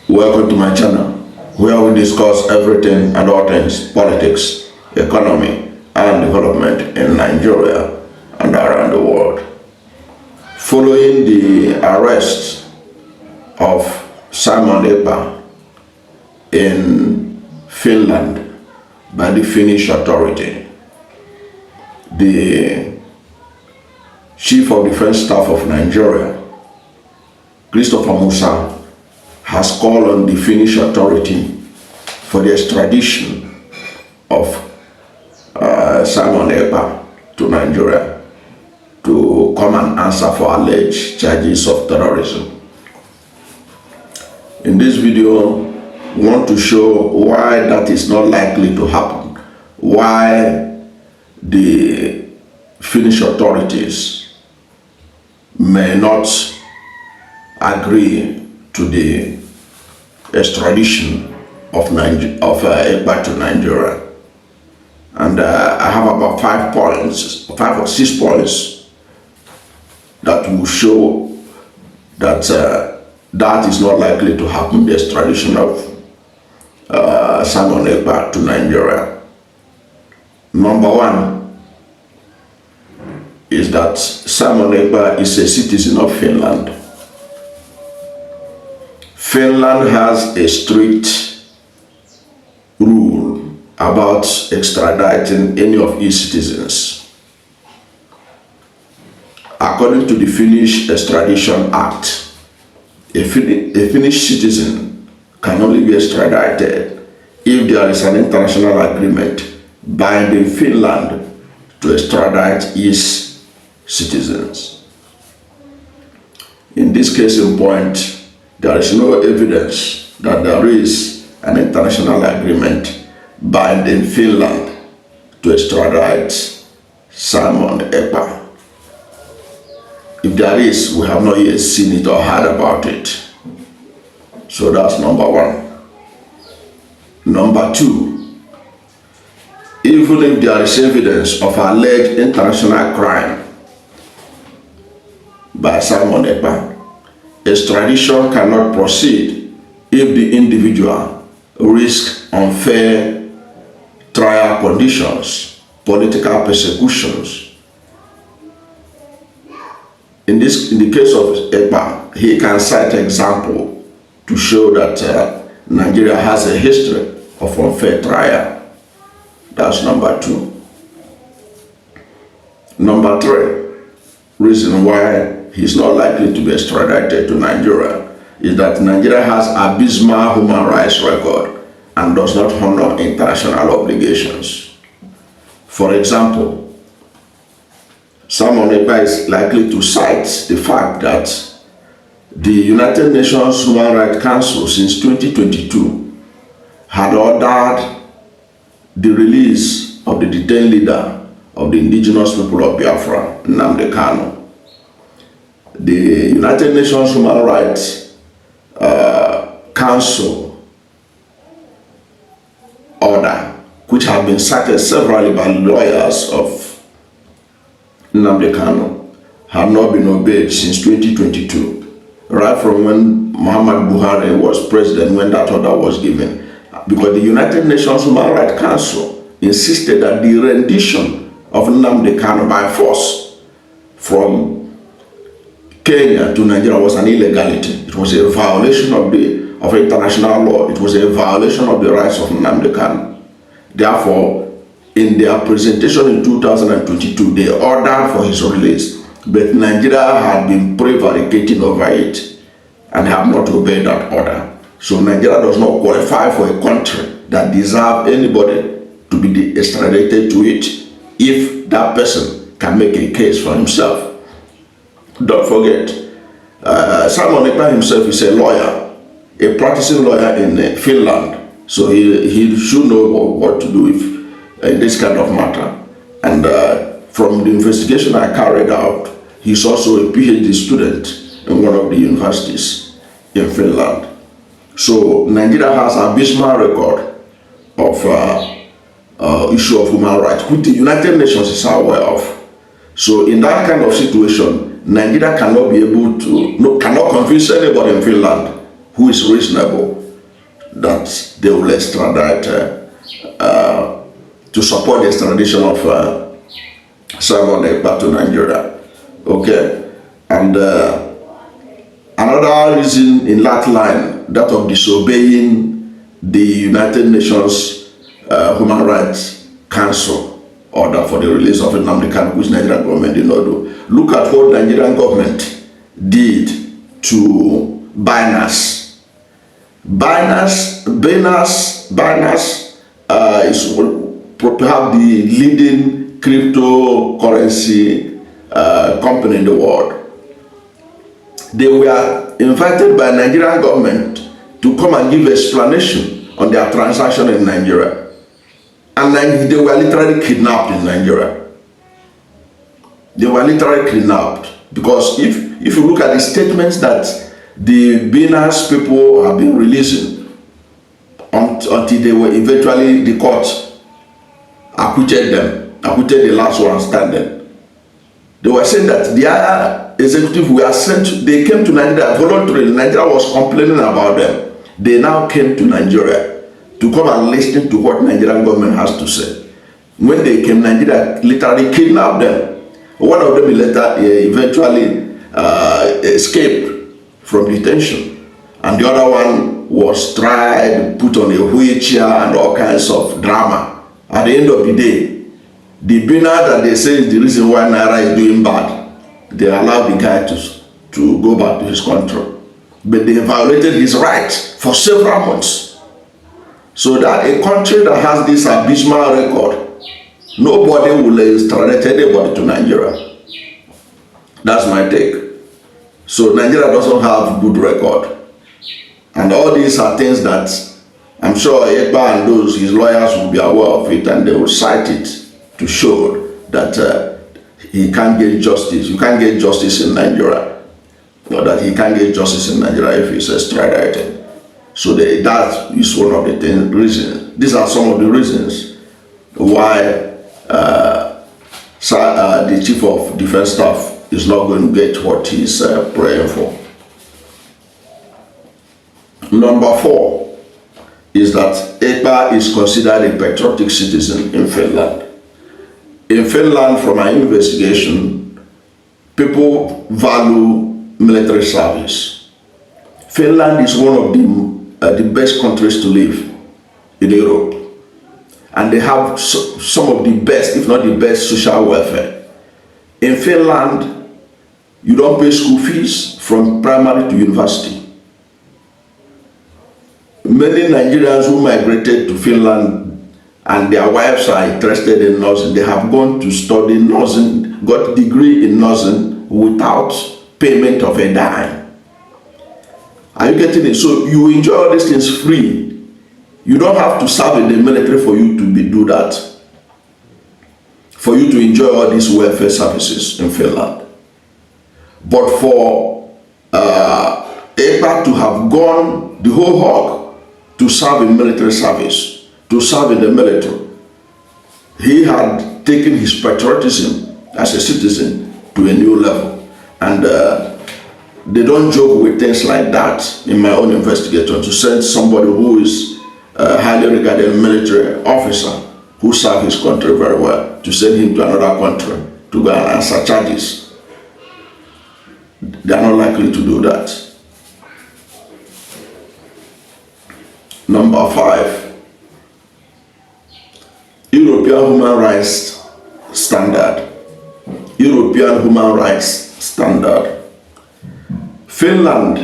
Welcome to my channel, where we discuss everything and all things politics, economy, and development in Nigeria and around the world. Following the arrest of Simon Ekpa in Finland by the Finnish authority, the Chief of Defense Staff of Nigeria, Christopher Musa, has called on the Finnish authority for the extradition of Simon Ekpa to Nigeria to come and answer for alleged charges of terrorism. In this video, we want to show why that is not likely to happen, why the Finnish authorities may not agree to the extradition of Ekpa to Nigeria. And I have about 5 or 6 points that will show that that is not likely to happen, the extradition of Simon Ekpa to Nigeria. Number 1 is that Simon Ekpa is a citizen of Finland. Finland has a strict rule about extraditing any of its citizens. According to the Finnish Extradition Act, a Finnish citizen can only be extradited if there is an international agreement binding Finland to extradite its citizens. In this case in point, there is no evidence that there is an international agreement binding Finland to extradite Simon Ekpa. If there is, we have not yet seen it or heard about it. So that's number 1. Number 2, even if there is evidence of alleged international crime by Simon Ekpa, extradition cannot proceed if the individual risks unfair trial conditions, political persecutions. In the case of Ekpa, he can cite example to show that Nigeria has a history of unfair trial. That's number 2. Number 3, reason why he's not likely to be extradited to Nigeria is that Nigeria has abysmal human rights record and does not honor international obligations. For example, Simon Ekpa is likely to cite the fact that the United Nations Human Rights Council since 2022 had ordered the release of the detained leader of the indigenous people of Biafra, Nnamdi. The United Nations Human Rights Council order, which have been cited severally by lawyers of Nnamdi, have not been obeyed since 2022, right from when Muhammad Buhari was president, when that order was given. Because the United Nations Human Rights Council insisted that the rendition of Nnamdi by force from Kenya to Nigeria was an illegality. It was a violation of international law. It was a violation of the rights of Nnamdi. Therefore, in their presentation in 2022, they ordered for his release, but Nigeria had been prevaricating over it and have not obeyed that order. So Nigeria does not qualify for a country that deserves anybody to be extradited to it if that person can make a case for himself. Don't forget, Simon Ekpa himself is a lawyer, a practicing lawyer in Finland, so he should know what to do in this kind of matter. And from the investigation I carried out, he's also a PhD student in one of the universities in Finland. So Nigeria has an abysmal record of issue of human rights, which the United Nations is aware of. So in that kind of situation, Nigeria cannot be able to, cannot convince anybody in Finland who is reasonable that they will extradite to support the extradition of Simon Ekpa to Nigeria. Okay, and another reason in that line, that of disobeying the United Nations Human Rights Council order for the release of Nnamdi Kanu, which Nigerian government did not do. Look at what Nigerian government did to Binance. Binance is perhaps the leading cryptocurrency company in the world. They were invited by Nigerian government to come and give explanation on their transaction in Nigeria. And they were literally kidnapped in Nigeria. They were literally kidnapped. Because if you look at the statements that the Binance people have been releasing until they were eventually, the court acquitted the last one standing. They were saying that their executive were sent, they came to Nigeria voluntarily. Nigeria was complaining about them. They now came to Nigeria to come and listen to what Nigerian government has to say. When they came, Nigeria literally kidnapped them. One of them later eventually escaped from detention, and the other one was tried, put on a wheelchair, and all kinds of drama. At the end of the day, the binner that they say is the reason why Naira is doing bad, they allowed the guy to go back to his country, but they violated his rights for several months. So that a country that has this abysmal record, nobody will extradite anybody to Nigeria. That's my take. So Nigeria doesn't have good record. And all these are things that I'm sure Ekpa and his lawyers will be aware of it, and they will cite it to show that he can't get justice. You can't get justice in Nigeria. Or that he can't get justice in Nigeria if he's extradited. So that is one of the reasons. These are some of the reasons why the Chief of Defense Staff is not going to get what he's praying for. Number 4 is that Ekpa is considered a patriotic citizen in Finland. In Finland, from my investigation, people value military service. Finland is one of the best countries to live in Europe, and they have some of the best, if not the best, social welfare. In Finland, you don't pay school fees from primary to university. Many Nigerians who migrated to Finland and their wives are interested in nursing, they have gone to study nursing, got a degree in nursing without payment of a dime. Are you getting it? So you enjoy all these things free. You don't have to serve in the military for you to do that. For you to enjoy all these welfare services in Finland. But for Ekpa to have gone the whole hog to serve in military service, to serve in the military, he had taken his patriotism as a citizen to a new level. And they don't joke with things like that in my own investigation, to send somebody who is a highly regarded military officer who served his country very well, to send him to another country to go and answer charges. They are not likely to do that. Number 5, European human rights standard. European human rights standard. Finland,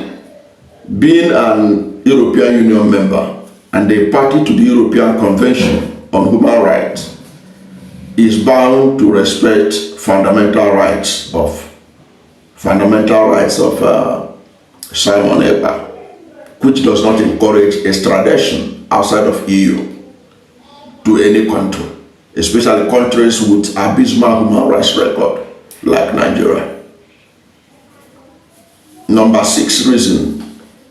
being an European Union member and a party to the European Convention on Human Rights, is bound to respect fundamental rights of Simon Ekpa, which does not encourage extradition outside of EU to any country, especially countries with abysmal human rights record like Nigeria. Number 6 reason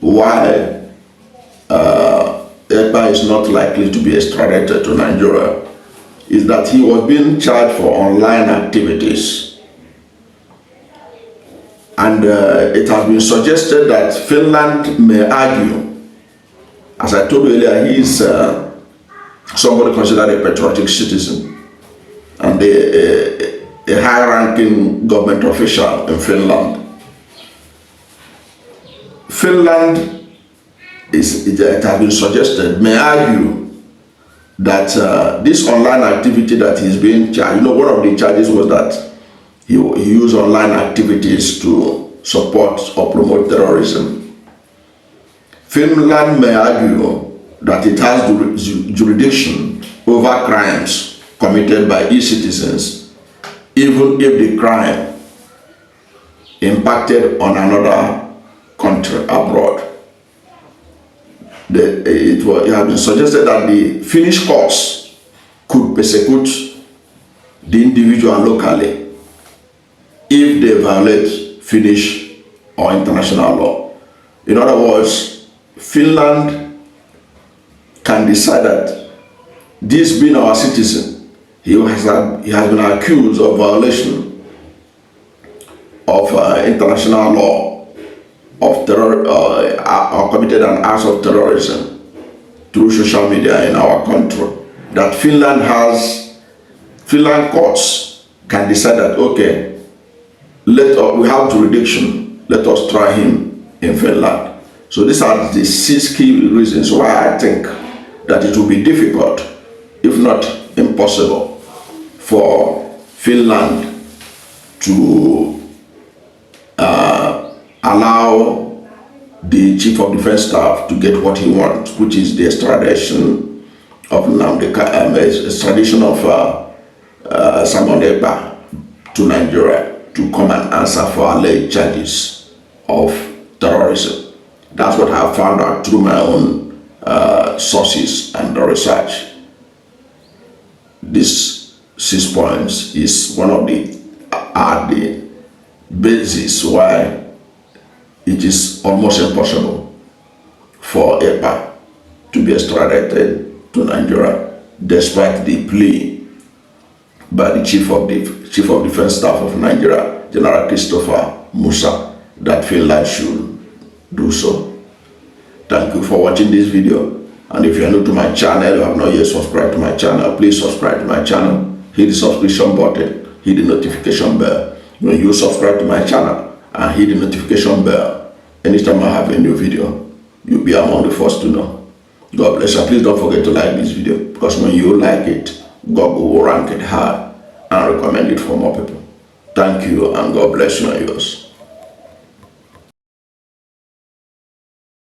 why Ekpa is not likely to be extradited to Nigeria is that he was being charged for online activities. And it has been suggested that Finland may argue, as I told you earlier, he is somebody considered a patriotic citizen and a high-ranking government official in Finland. Finland, it has been suggested, may argue that this online activity that he's being charged, one of the charges was that he used online activities to support or promote terrorism. Finland may argue that it has jurisdiction over crimes committed by its citizens, even if the crime impacted on another country abroad. It has been suggested that the Finnish courts could persecute the individual locally if they violate Finnish or international law. In other words, Finland can decide that this being our citizen, he has been accused of violation of international law, of terror, or committed an act of terrorism through social media in our country. That Finland courts can decide that, okay, we have jurisdiction, let us try him in Finland. So these are the 6 key reasons why I think that it will be difficult, if not impossible, for Finland to allow the Chief of Defense Staff to get what he wants, which is the extradition of Simon Ekpa to Nigeria to come and answer for alleged charges of terrorism. That's what I have found out through my own sources and the research. This 6 points is one of the basis why it is almost impossible for Ekpa to be extradited to Nigeria, despite the plea by the Chief of Defense Staff of Nigeria, General Christopher Musa, that Finland should do so. Thank you for watching this video. And if you are new to my channel, you have not yet subscribed to my channel, please subscribe to my channel. Hit the subscription button, hit the notification bell. When you subscribe to my channel and hit the notification bell, anytime I have a new video, you'll be among the first to know. God bless you. Please don't forget to like this video, because when you like it, God will rank it high and recommend it for more people. Thank you, and God bless you and yours.